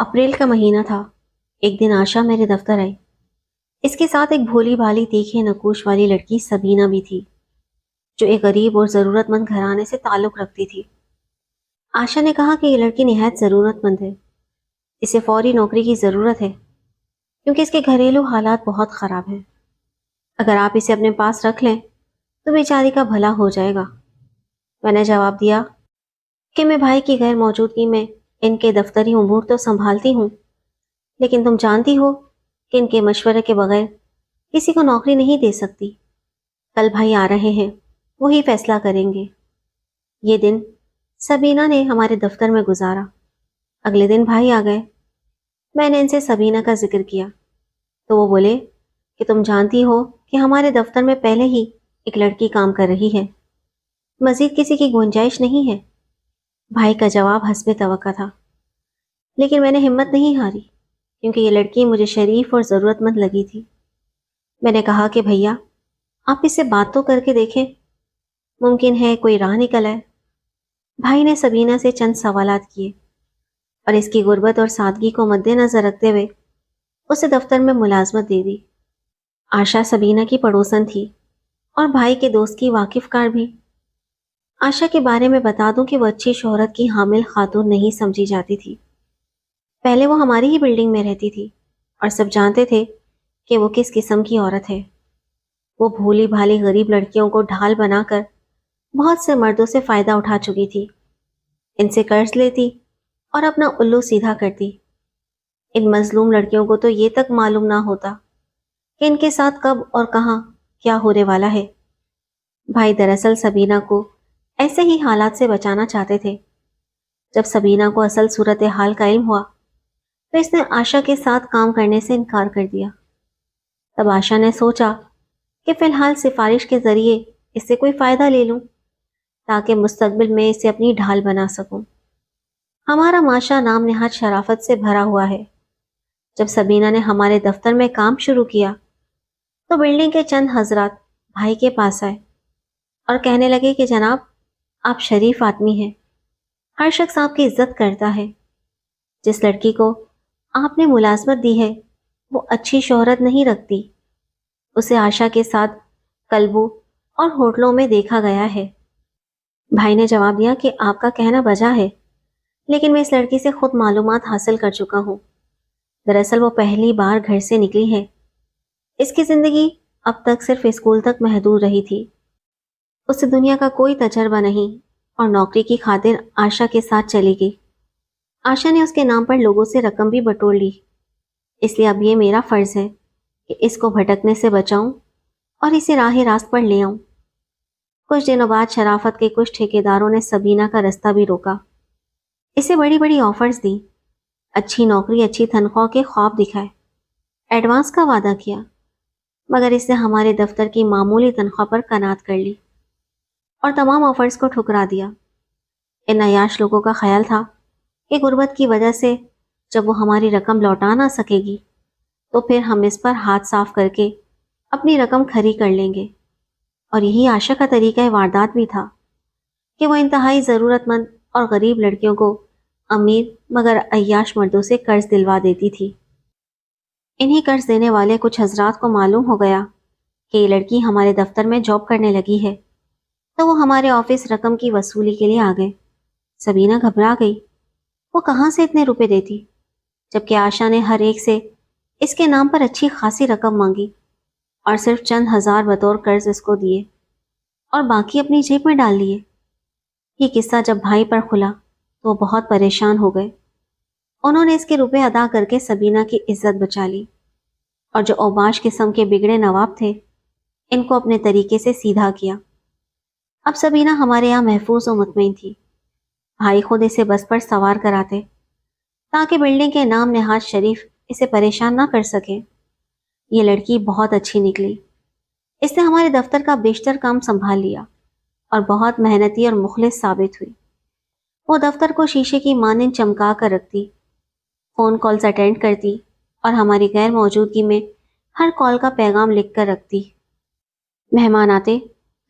April کا مہینہ تھا۔ ایک دن آشا میرے دفتر آئی۔ اس کے ساتھ ایک بھولی بھالی تیکھے نقوش والی لڑکی سبینہ بھی تھی، جو ایک غریب اور ضرورت مند گھرانے سے تعلق رکھتی تھی۔ آشا نے کہا کہ یہ لڑکی نہایت ضرورت مند ہے، اسے فوری نوکری کی ضرورت ہے کیونکہ اس کے گھریلو حالات بہت خراب ہیں۔ اگر آپ اسے اپنے پاس رکھ لیں تو بیچاری کا بھلا ہو جائے گا۔ میں نے جواب دیا کہ میں بھائی کی غیر موجودگی میں ان کے دفتری امور تو سنبھالتی ہوں، لیکن تم جانتی ہو کہ ان کے مشورے کے بغیر کسی کو نوکری نہیں دے سکتی۔ کل بھائی آ رہے ہیں، وہی فیصلہ کریں گے۔ یہ دن سبینہ نے ہمارے دفتر میں گزارا۔ اگلے دن بھائی آ گئے۔ میں نے ان سے سبینہ کا ذکر کیا تو وہ بولے کہ تم جانتی ہو کہ ہمارے دفتر میں پہلے ہی ایک لڑکی کام کر رہی ہے، مزید کسی کی گنجائش نہیں ہے۔ بھائی کا جواب حسب توقع تھا، لیکن میں نے ہمت نہیں ہاری کیونکہ یہ لڑکی مجھے شریف اور ضرورت مند لگی تھی۔ میں نے کہا کہ بھیا، آپ اس سے بات تو کر کے دیکھیں، ممکن ہے کوئی راہ نکل آئے۔ بھائی نے سبینہ سے چند سوالات کیے اور اس کی غربت اور سادگی کو مد نظر رکھتے ہوئے اسے دفتر میں ملازمت دے دی۔ آشا سبینہ کی پڑوسن تھی اور بھائی کے دوست کی واقف کار بھی۔ آشا کے بارے میں بتا دوں کہ وہ اچھی شہرت کی حامل خاتون نہیں سمجھی جاتی تھی۔ پہلے وہ ہماری ہی بلڈنگ میں رہتی تھی اور سب جانتے تھے کہ وہ کس قسم کی عورت ہے۔ وہ بھولی بھالی غریب لڑکیوں کو ڈھال بنا کر بہت سے مردوں سے فائدہ اٹھا چکی تھی۔ ان سے قرض لیتی اور اپنا الو سیدھا کرتی۔ ان مظلوم لڑکیوں کو تو یہ تک معلوم نہ ہوتا کہ ان کے ساتھ کب اور کہاں کیا ہونے والا ہے۔ بھائی دراصل سبینہ کو ایسے ہی حالات سے بچانا چاہتے تھے۔ جب سبینہ کو اصل صورتحال کا علم ہوا تو اس نے آشا کے ساتھ کام کرنے سے انکار کر دیا۔ تب آشا نے سوچا کہ فی الحال سفارش کے ذریعے اس سے کوئی فائدہ لے لوں تاکہ مستقبل میں اسے اپنی ڈھال بنا سکوں۔ ہمارا معاشرہ نام نہاد شرافت سے بھرا ہوا ہے۔ جب سبینہ نے ہمارے دفتر میں کام شروع کیا تو بلڈنگ کے چند حضرات بھائی کے پاس آئے اور کہنے لگے کہ جناب، آپ شریف آدمی ہیں، ہر شخص آپ کی عزت کرتا ہے۔ جس لڑکی کو آپ نے ملازمت دی ہے وہ اچھی شہرت نہیں رکھتی، اسے آشا کے ساتھ کلبوں اور ہوٹلوں میں دیکھا گیا ہے۔ بھائی نے جواب دیا کہ آپ کا کہنا بجا ہے، لیکن میں اس لڑکی سے خود معلومات حاصل کر چکا ہوں۔ دراصل وہ پہلی بار گھر سے نکلی ہے۔ اس کی زندگی اب تک صرف اسکول تک محدود رہی تھی۔ اسے دنیا کا کوئی تجربہ نہیں اور نوکری کی خاطر آشا کے ساتھ چلی گئی۔ آشا نے اس کے نام پر لوگوں سے رقم بھی بٹور لی، اس لیے اب یہ میرا فرض ہے کہ اس کو بھٹکنے سے بچاؤں اور اسے راہ راست پر لے آؤں۔ کچھ دنوں بعد شرافت کے کچھ ٹھیکیداروں نے سبینہ کا رستہ بھی روکا، اسے بڑی بڑی آفرز دی، اچھی نوکری، اچھی تنخواہ کے خواب دکھائے، ایڈوانس کا وعدہ کیا، مگر اس نے ہمارے دفتر کی معمولی تنخواہ پر قناعت کر لی اور تمام آفرز کو ٹھکرا دیا۔ ان عیاش لوگوں کا خیال تھا کہ غربت کی وجہ سے جب وہ ہماری رقم لوٹا نہ سکے گی تو پھر ہم اس پر ہاتھ صاف کر کے اپنی رقم کھری کر لیں گے۔ اور یہی آشا کا طریقہ واردات بھی تھا کہ وہ انتہائی ضرورت مند اور غریب لڑکیوں کو امیر مگر عیاش مردوں سے قرض دلوا دیتی تھی۔ انہی قرض دینے والے کچھ حضرات کو معلوم ہو گیا کہ یہ لڑکی ہمارے دفتر میں جاب کرنے لگی ہے تو وہ ہمارے آفس رقم کی وصولی کے لیے آ گئے۔ سبینہ گھبرا گئی، وہ کہاں سے اتنے روپے دیتی، جبکہ آشا نے ہر ایک سے اس کے نام پر اچھی خاصی رقم مانگی اور صرف چند ہزار بطور قرض اس کو دیے اور باقی اپنی جیب میں ڈال لیے۔ یہ قصہ جب بھائی پر کھلا تو وہ بہت پریشان ہو گئے۔ انہوں نے اس کے روپے ادا کر کے سبینہ کی عزت بچا لی اور جو اوباش قسم کے بگڑے نواب تھے ان کو اپنے طریقے سے سیدھا کیا۔ اب سبینہ ہمارے یہاں محفوظ و مطمئن تھی۔ بھائی خود اسے بس پر سوار کراتے تاکہ بلڈنگ کے نام نہاد شریف اسے پریشان نہ کر سکے۔ یہ لڑکی بہت اچھی نکلی، اس نے ہمارے دفتر کا بیشتر کام سنبھال لیا اور بہت محنتی اور مخلص ثابت ہوئی۔ وہ دفتر کو شیشے کی مانند چمکا کر رکھتی، فون کالز اٹینڈ کرتی اور ہماری غیر موجودگی میں ہر کال کا پیغام لکھ کر رکھتی۔ مہمان آتے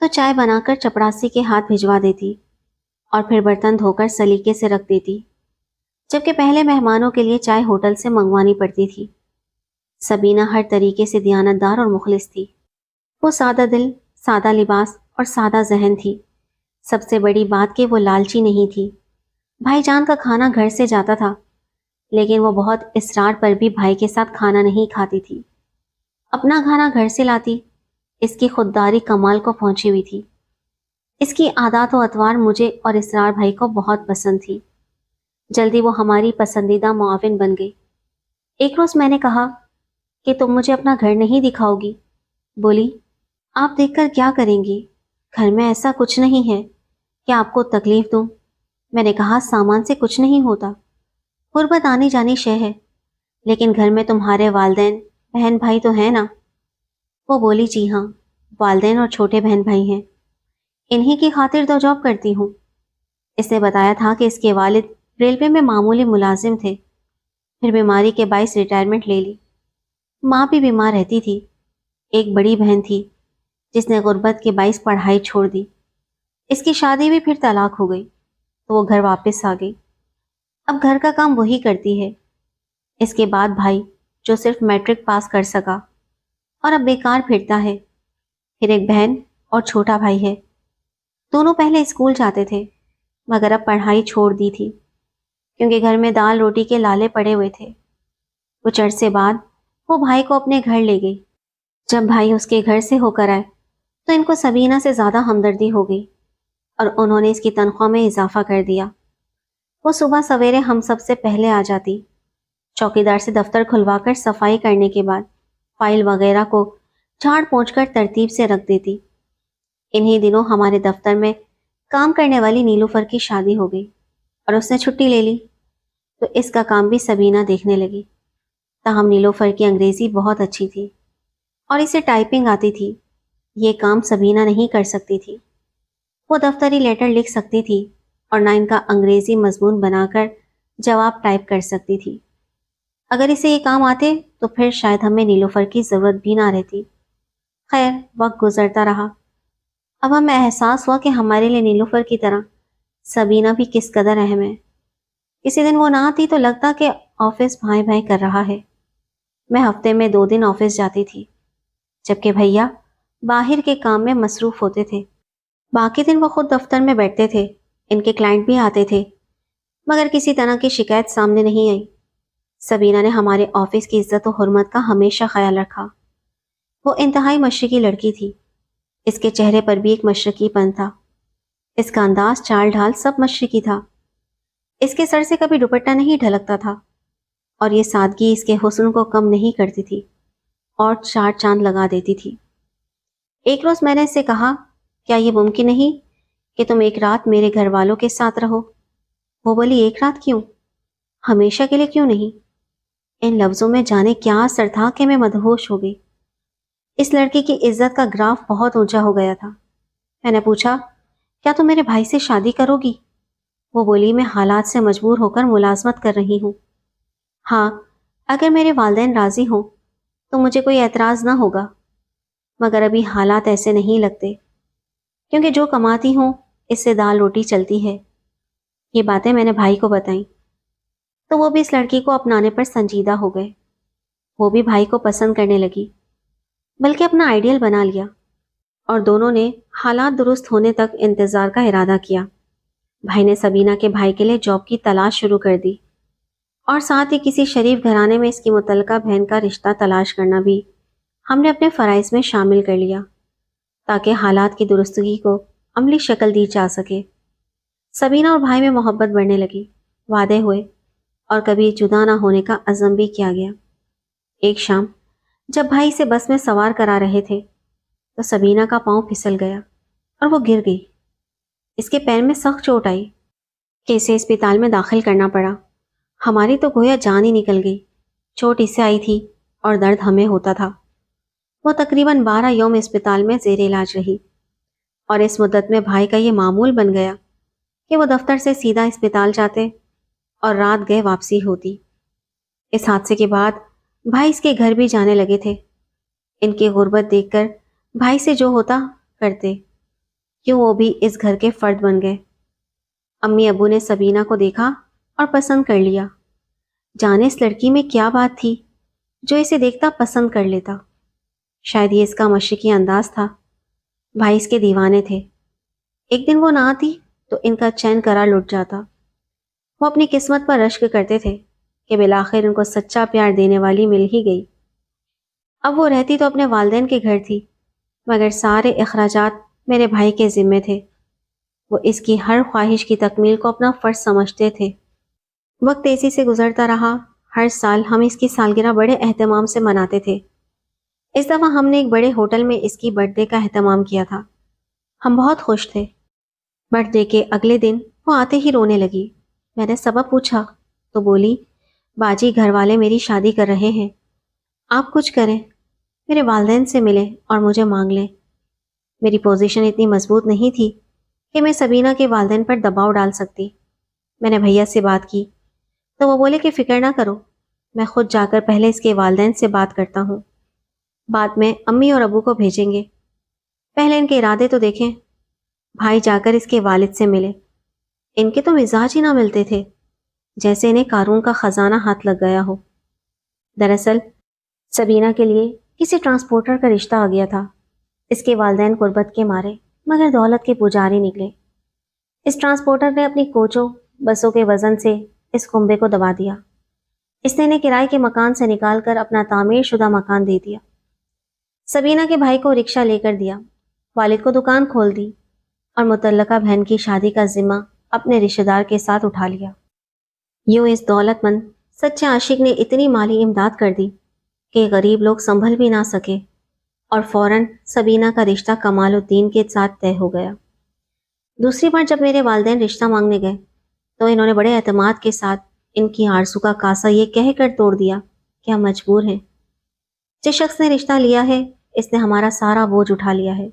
تو چائے بنا کر چپڑاسی کے ہاتھ بھجوا دیتی اور پھر برتن دھو کر سلیقے سے رکھ دیتی۔ جبکہ پہلے مہمانوں کے لیے چائے ہوٹل سے منگوانی پڑتی تھی۔ سبینہ ہر طریقے سے دیانتدار اور مخلص تھی۔ وہ سادہ دل، سادہ لباس اور سادہ ذہن تھی۔ سب سے بڑی بات کہ وہ لالچی نہیں تھی۔ بھائی جان کا کھانا گھر سے جاتا تھا، لیکن وہ بہت اصرار پر بھی بھائی کے ساتھ کھانا نہیں کھاتی تھی۔ اپنا کھانا گھر سے لاتی۔ اس کی خودداری کمال کو پہنچی ہوئی تھی۔ اس کی عادات و اطوار مجھے اور اسرار بھائی کو بہت پسند تھی۔ جلدی وہ ہماری پسندیدہ معاون بن گئی۔ ایک روز میں نے کہا کہ تم مجھے اپنا گھر نہیں دکھاؤ گی؟ بولی، آپ دیکھ کر کیا کریں گی؟ گھر میں ایسا کچھ نہیں ہے کہ آپ کو تکلیف دوں۔ میں نے کہا، سامان سے کچھ نہیں ہوتا، غربت آنی جانی شے ہے، لیکن گھر میں تمہارے والدین بہن بھائی تو ہیں نا؟ وہ بولی، جی ہاں، والدین اور چھوٹے بہن بھائی ہیں، انہی کی خاطر تو جاب کرتی ہوں۔ اس نے بتایا تھا کہ اس کے والد ریلوے میں معمولی ملازم تھے، پھر بیماری کے باعث ریٹائرمنٹ لے لی۔ ماں بھی بیمار رہتی تھی۔ ایک بڑی بہن تھی جس نے غربت کے باعث پڑھائی چھوڑ دی۔ اس کی شادی بھی پھر طلاق ہو گئی تو وہ گھر واپس آ گئی۔ اب گھر کا کام وہی کرتی ہے۔ اس کے بعد بھائی جو صرف میٹرک پاس کر سکا اور اب بیکار پھرتا ہے، پھر ایک بہن اور چھوٹا بھائی ہے۔ دونوں پہلے اسکول جاتے تھے مگر اب پڑھائی چھوڑ دی تھی کیونکہ گھر میں دال روٹی کے لالے پڑے ہوئے تھے۔ کچھ عرصے بعد وہ بھائی کو اپنے گھر لے گئی۔ جب بھائی اس کے گھر سے ہو کر آئے تو ان کو سبینہ سے زیادہ ہمدردی ہو گئی اور انہوں نے اس کی تنخواہ میں اضافہ کر دیا۔ وہ صبح سویرے ہم سب سے پہلے آ جاتی، چوکیدار سے دفتر کھلوا کر صفائی کرنے کے بعد فائل وغیرہ کو جھاڑ پونچھ کر ترتیب سے رکھ دیتی۔ انہی دنوں ہمارے دفتر میں کام کرنے والی نیلوفر کی شادی ہو گئی اور اس نے چھٹی لے لی، تو اس کا کام بھی سبینہ دیکھنے لگی۔ تاہم نیلوفر کی انگریزی بہت اچھی تھی اور اسے ٹائپنگ آتی تھی۔ یہ کام سبینہ نہیں کر سکتی تھی۔ وہ دفتری لیٹر لکھ سکتی تھی اور نہ ان کا انگریزی مضمون بنا کر جواب ٹائپ کر سکتی تھی۔ اگر اسے یہ کام آتے تو پھر شاید ہمیں نیلوفر کی ضرورت بھی نہ رہتی۔ خیر، وقت گزرتا رہا۔ اب ہمیں احساس ہوا کہ ہمارے لیے نیلوفر کی طرح سبینہ بھی کس قدر اہم ہے۔ کسی دن وہ نہ آتی تو لگتا کہ آفس بھائی بھائی کر رہا ہے۔ میں ہفتے میں 2 دن آفس جاتی تھی، جبکہ بھیا باہر کے کام میں مصروف ہوتے تھے۔ باقی دن وہ خود دفتر میں بیٹھتے تھے۔ ان کے کلائنٹ بھی آتے تھے مگر کسی طرح کی شکایت سامنے نہیں آئی۔ سبینہ نے ہمارے آفس کی عزت و حرمت کا ہمیشہ خیال رکھا۔ وہ انتہائی مشرقی لڑکی تھی۔ اس کے چہرے پر بھی ایک مشرقی پن تھا۔ اس کا انداز، چال ڈھال سب مشرقی تھا۔ اس کے سر سے کبھی دوپٹہ نہیں ڈھلکتا تھا اور یہ سادگی اس کے حسن کو کم نہیں کرتی تھی اور 4 چاند لگا دیتی تھی۔ ایک روز میں نے اس سے کہا، کیا یہ ممکن نہیں کہ تم ایک رات میرے گھر والوں کے ساتھ رہو؟ وہ بولی، ایک رات کیوں؟ ہمیشہ کے لیے کیوں نہیں؟ ان لفظوں میں جانے کیا اثر تھا کہ میں مدہوش ہو گئی۔ اس لڑکی کی عزت کا گراف بہت اونچا ہو گیا تھا۔ میں نے پوچھا، کیا تم میرے بھائی سے شادی کرو گی؟ وہ بولی، میں حالات سے مجبور ہو کر ملازمت کر رہی ہوں۔ ہاں، اگر میرے والدین راضی ہوں تو مجھے کوئی اعتراض نہ ہوگا، مگر ابھی حالات ایسے نہیں لگتے، کیونکہ جو کماتی ہوں اس سے دال روٹی چلتی ہے۔ یہ باتیں میں نے بھائی کو بتائیں تو وہ بھی اس لڑکی کو اپنانے پر سنجیدہ ہو گئے۔ وہ بھی بھائی کو پسند کرنے لگی، بلکہ اپنا آئیڈیل بنا لیا، اور دونوں نے حالات درست ہونے تک انتظار کا ارادہ کیا۔ بھائی نے سبینہ کے بھائی کے لیے جاب کی تلاش شروع کر دی اور ساتھ ہی کسی شریف گھرانے میں اس کی متعلقہ بہن کا رشتہ تلاش کرنا بھی ہم نے اپنے فرائض میں شامل کر لیا تاکہ حالات کی درستگی کو عملی شکل دی جا سکے۔ سبینہ اور بھائی میں محبت بڑھنے لگی، وعدے ہوئے اور کبھی جدا نہ ہونے کا عزم بھی کیا گیا۔ ایک شام جب بھائی اسے بس میں سوار کرا رہے تھے تو سبینہ کا پاؤں پھسل گیا اور وہ گر گئی۔ اس کے پیر میں سخت چوٹ آئی کہ اسے اسپتال میں داخل کرنا پڑا۔ ہماری تو گویا جان ہی نکل گئی۔ چوٹ اسے آئی تھی اور درد ہمیں ہوتا تھا۔ وہ تقریباً 12 یوم اسپتال میں زیر علاج رہی اور اس مدت میں بھائی کا یہ معمول بن گیا کہ وہ دفتر سے سیدھا اسپتال جاتے اور رات گئے واپسی ہوتی۔ اس حادثے کے بعد بھائی اس کے گھر بھی جانے لگے تھے۔ ان کی غربت دیکھ کر بھائی سے جو ہوتا کرتے، کیوں وہ بھی اس گھر کے فرد بن گئے۔ امی ابو نے سبینہ کو دیکھا اور پسند کر لیا۔ جانے اس لڑکی میں کیا بات تھی جو اسے دیکھتا پسند کر لیتا۔ شاید یہ اس کا مشرقی انداز تھا۔ بھائی اس کے دیوانے تھے۔ ایک دن وہ نہ آتی تو ان کا چین قرار لٹ جاتا۔ وہ اپنی قسمت پر رشک کرتے تھے کہ بالآخر ان کو سچا پیار دینے والی مل ہی گئی۔ اب وہ رہتی تو اپنے والدین کے گھر تھی، مگر سارے اخراجات میرے بھائی کے ذمے تھے۔ وہ اس کی ہر خواہش کی تکمیل کو اپنا فرض سمجھتے تھے۔ وقت تیزی سے گزرتا رہا۔ ہر سال ہم اس کی سالگرہ بڑے اہتمام سے مناتے تھے۔ اس دفعہ ہم نے ایک بڑے ہوٹل میں اس کی برتھ ڈے کا اہتمام کیا تھا۔ ہم بہت خوش تھے۔ برتھ ڈے کے اگلے دن وہ آتے ہی رونے لگی۔ میں نے سبب پوچھا تو بولی، باجی گھر والے میری شادی کر رہے ہیں، آپ کچھ کریں، میرے والدین سے ملیں اور مجھے مانگ لیں۔ میری پوزیشن اتنی مضبوط نہیں تھی کہ میں سبینہ کے والدین پر دباؤ ڈال سکتی۔ میں نے بھیا سے بات کی تو وہ بولے کہ فکر نہ کرو، میں خود جا کر پہلے اس کے والدین سے بات کرتا ہوں، بعد میں امی اور ابو کو بھیجیں گے، پہلے ان کے ارادے تو دیکھیں۔ بھائی جا کر اس کے والد سے ملے۔ ان کے تو مزاج ہی نہ ملتے تھے، جیسے انہیں قارون کا خزانہ ہاتھ لگ گیا ہو۔ دراصل سبینہ کے لیے کسی ٹرانسپورٹر کا رشتہ آ گیا تھا۔ اس کے والدین غربت کے مارے مگر دولت کے پجاری نکلے۔ اس ٹرانسپورٹر نے اپنی کوچوں بسوں کے وزن سے اس کنبے کو دبا دیا۔ اس نے انہیں کرائے کے مکان سے نکال کر اپنا تعمیر شدہ مکان دے دیا۔ سبینہ کے بھائی کو رکشہ لے کر دیا، والد کو دکان کھول دی اور متعلقہ بہن کی شادی کا ذمہ اپنے رشتہ دار کے ساتھ اٹھا لیا۔ یوں اس دولت مند سچے عاشق نے اتنی مالی امداد کر دی کہ غریب لوگ سنبھل بھی نہ سکے اور فوراً سبینہ کا رشتہ کمال الدین کے ساتھ طے ہو گیا۔ دوسری بار جب میرے والدین رشتہ مانگنے گئے تو انہوں نے بڑے اعتماد کے ساتھ ان کی آرزو کا کاسا یہ کہہ کر توڑ دیا کہ ہم مجبور ہیں۔ جس شخص نے رشتہ لیا ہے اس نے ہمارا سارا بوجھ اٹھا لیا ہے،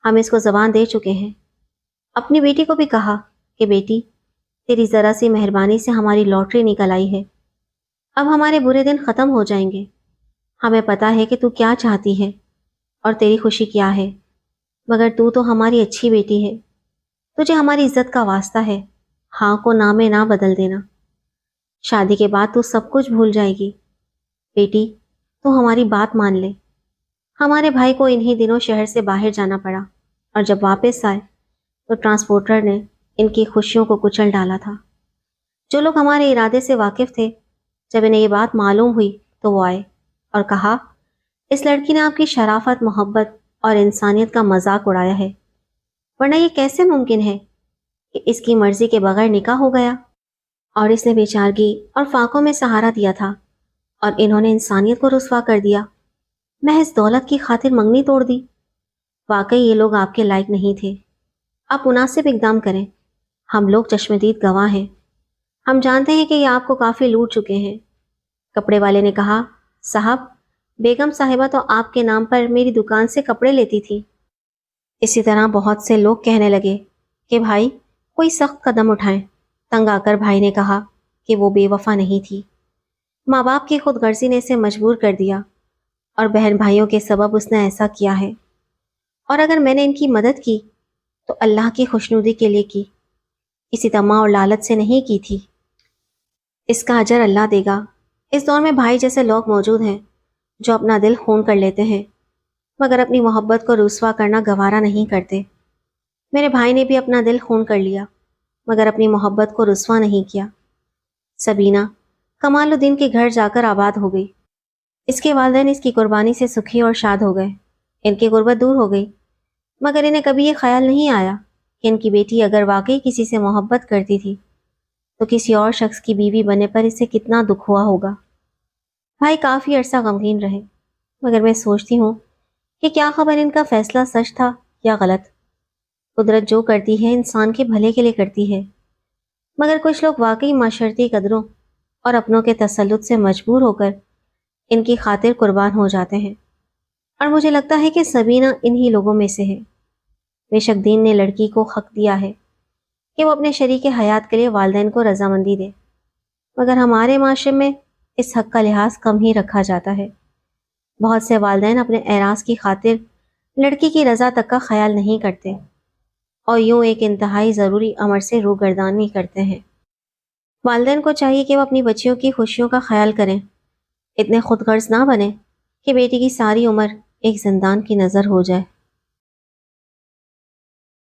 ہم اس کو زبان دے چکے ہیں۔ اپنی بیٹی کو بھی کہا کہ بیٹی تیری ذرا سی مہربانی سے ہماری لاٹری نکل آئی ہے، اب ہمارے برے دن ختم ہو جائیں گے۔ ہمیں پتا ہے کہ تو کیا چاہتی ہے اور تیری خوشی کیا ہے، مگر تو ہماری اچھی بیٹی ہے، تجھے ہماری عزت کا واسطہ ہے، ہاں کو نہ میں نہ بدل دینا۔ شادی کے بعد تو سب کچھ بھول جائے گی۔ بیٹی تو ہماری بات مان لے۔ ہمارے بھائی کو انہی دنوں شہر سے باہر جانا پڑا اور جب واپس آئے تو ٹرانسپورٹر نے ان کی خوشیوں کو کچل ڈالا تھا۔ جو لوگ ہمارے ارادے سے واقف تھے، جب انہیں یہ بات معلوم ہوئی تو وہ آئے اور کہا، اس لڑکی نے آپ کی شرافت، محبت اور انسانیت کا مذاق اڑایا ہے، ورنہ یہ کیسے ممکن ہے کہ اس کی مرضی کے بغیر نکاح ہو گیا اور اس نے بیچارگی اور فاقوں میں سہارا دیا تھا اور انہوں نے انسانیت کو رسوا کر دیا، محض دولت کی خاطر منگنی توڑ دی۔ واقعی یہ لوگ آپ کے لائق نہیں تھے۔ آپ مناسب اقدام کریں، ہم لوگ چشمدید گواہ ہیں، ہم جانتے ہیں کہ یہ آپ کو کافی لوٹ چکے ہیں۔ کپڑے والے نے کہا، صاحب بیگم صاحبہ تو آپ کے نام پر میری دکان سے کپڑے لیتی تھی۔ اسی طرح بہت سے لوگ کہنے لگے کہ بھائی کوئی سخت قدم اٹھائیں۔ تنگ آ کر بھائی نے کہا کہ وہ بے وفا نہیں تھی، ماں باپ کی خود غرضی نے اسے مجبور کر دیا اور بہن بھائیوں کے سبب اس نے ایسا کیا ہے، اور اگر میں نے ان کی مدد کی تو اللہ کی خوشنودی کے لیے کی، کسی طمع اور لالچ سے نہیں کی تھی۔ اس کا اجر اللہ دے گا۔ اس دور میں بھائی جیسے لوگ موجود ہیں جو اپنا دل خون کر لیتے ہیں مگر اپنی محبت کو رسوا کرنا گوارا نہیں کرتے۔ میرے بھائی نے بھی اپنا دل خون کر لیا مگر اپنی محبت کو رسوا نہیں کیا۔ سبینہ کمال الدین کے گھر جا کر آباد ہو گئی۔ اس کے والدین اس کی قربانی سے سکھی اور شاد ہو گئے۔ ان کی غربت دور ہو گئی، مگر انہیں کبھی یہ خیال نہیں آیا کہ ان کی بیٹی اگر واقعی کسی سے محبت کرتی تھی تو کسی اور شخص کی بیوی بننے پر اسے کتنا دکھ ہوا ہوگا۔ بھائی کافی عرصہ غمگین رہے، مگر میں سوچتی ہوں کہ کیا خبر ان کا فیصلہ سچ تھا یا غلط۔ قدرت جو کرتی ہے انسان کے بھلے کے لیے کرتی ہے، مگر کچھ لوگ واقعی معاشرتی قدروں اور اپنوں کے تسلط سے مجبور ہو کر ان کی خاطر قربان ہو جاتے ہیں، اور مجھے لگتا ہے کہ سبینہ انہی لوگوں میں سے ہے۔ بے شک دین نے لڑکی کو حق دیا ہے کہ وہ اپنے شریک حیات کے لیے والدین کو رضامندی دے، مگر ہمارے معاشرے میں اس حق کا لحاظ کم ہی رکھا جاتا ہے۔ بہت سے والدین اپنے اعراض کی خاطر لڑکی کی رضا تک کا خیال نہیں کرتے اور یوں ایک انتہائی ضروری امر سے روگردانی کرتے ہیں۔ والدین کو چاہیے کہ وہ اپنی بچیوں کی خوشیوں کا خیال کریں، اتنے خود غرض نہ بنیں کہ بیٹی کی ساری عمر ایک زندان کی نظر ہو جائے۔